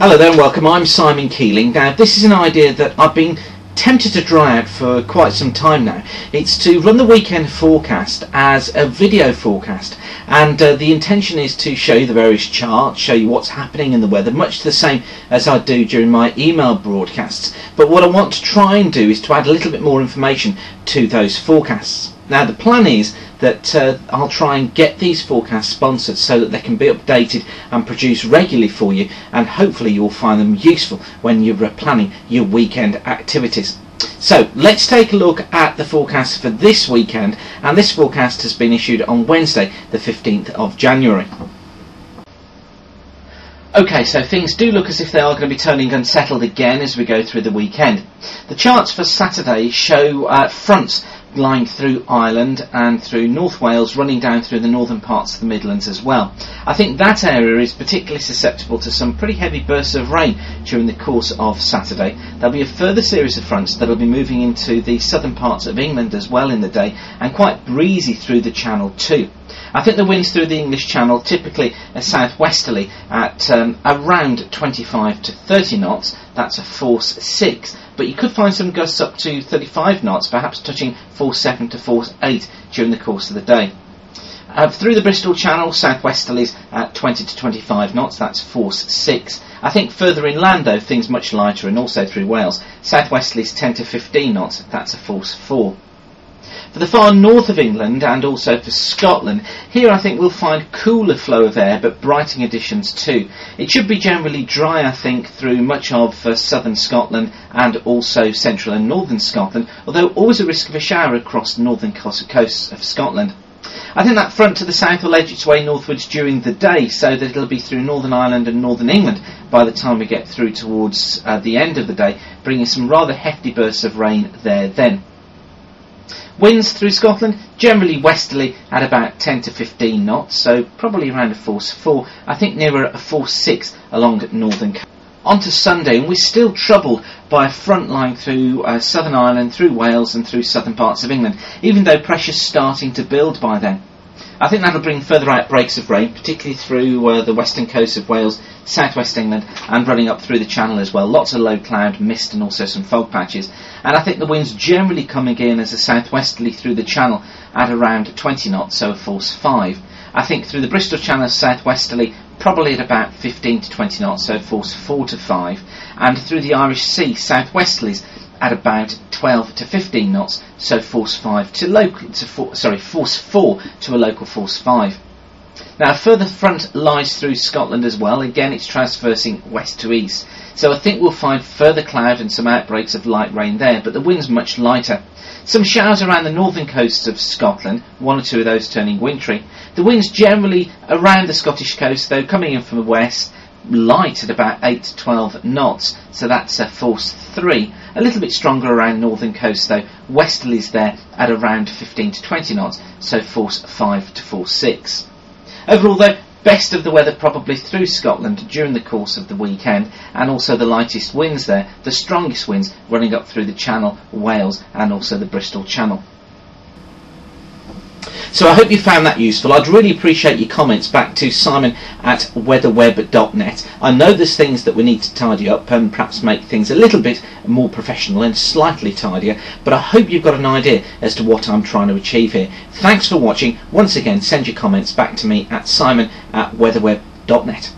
Hello there and welcome. I'm Simon Keeling. Now this is an idea that I've been tempted to try out for quite some time now. It's to run the weekend forecast as a video forecast, and the intention is to show you the various charts, show you what's happening in the weather, much the same as I do during my email broadcasts. But what I want to try and do is to add a little bit more information to those forecasts. Now the plan is that I'll try and get these forecasts sponsored so that they can be updated and produced regularly for you, and hopefully you'll find them useful when you're planning your weekend activities. So let's take a look at the forecast for this weekend, and this forecast has been issued on Wednesday the 15th of January. Okay, so things do look as if they are going to be turning unsettled again as we go through the weekend. The charts for Saturday show fronts lying through Ireland and through North Wales, running down through the northern parts of the Midlands as well. I think that area is particularly susceptible to some pretty heavy bursts of rain during the course of Saturday. There'll be a further series of fronts that will be moving into the southern parts of England as well in the day, and quite breezy through the Channel too. I think the winds through the English Channel typically are southwesterly at around 25 to 30 knots. That's a force 6, but you could find some gusts up to 35 knots, perhaps touching force 7 to force 8 during the course of the day. Through the Bristol Channel, southwesterlies at 20 to 25 knots, that's force 6. I think further inland though, things much lighter, and also through Wales, southwesterlies 10 to 15 knots, that's a force 4. For the far north of England and also for Scotland, here I think we'll find cooler flow of air but brightening additions too. It should be generally dry, I think, through much of southern Scotland and also central and northern Scotland, although always a risk of a shower across the northern coasts of Scotland. I think that front to the south will edge its way northwards during the day, so that it'll be through Northern Ireland and Northern England by the time we get through towards the end of the day, bringing some rather hefty bursts of rain there then. Winds through Scotland, generally westerly at about 10 to 15 knots, so probably around a force 4, I think nearer a force 6 along northern coast. On to Sunday, and we're still troubled by a front line through southern Ireland, through Wales and through southern parts of England, even though pressure's starting to build by then. I think that'll bring further outbreaks of rain, particularly through the western coast of Wales, southwest England, and running up through the Channel as well. Lots of low cloud, mist and also some fog patches. And I think the winds generally coming in as a southwesterly through the Channel at around 20 knots, so a force 5. I think through the Bristol Channel southwesterly, probably at about 15 to 20 knots, so force 4 to 5. And through the Irish Sea southwesterlies at about 12 to 15 knots, so force 5 to force 4 to a local force 5. Now a further front lies through Scotland as well. Again, it's transversing west to east, so I think we'll find further cloud and some outbreaks of light rain there, but the wind's much lighter. Some showers around the northern coasts of Scotland, one or two of those turning wintry. The winds generally around the Scottish coast, though, coming in from the west, light at about 8 to 12 knots, so that's a force 3. A little bit stronger around northern coast though, westerlies there at around 15 to 20 knots, so force 5 to force 6. Overall though, best of the weather probably through Scotland during the course of the weekend, and also the lightest winds there, the strongest winds running up through the Channel, Wales and also the Bristol Channel. So I hope you found that useful. I'd really appreciate your comments back to simon@weatherweb.net. I know there's things that we need to tidy up and perhaps make things a little bit more professional and slightly tidier, but I hope you've got an idea as to what I'm trying to achieve here. Thanks for watching. Once again, send your comments back to me at simon@weatherweb.net.